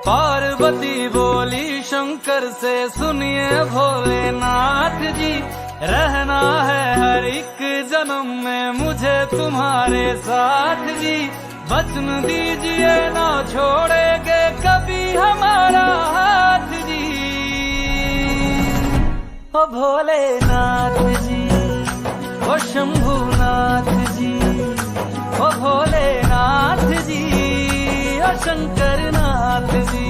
पार्वती बोली शंकर से, सुनिए भोलेनाथ जी, रहना है हर एक जन्म में मुझे तुम्हारे साथ जी। वचन दीजिए ना छोड़ेंगे कभी हमारा हाथ जी। ओ भोलेनाथ जी, ओ शंभुनाथ जी, ओ भोलेनाथ जी, ओ शंकरनाथ जी।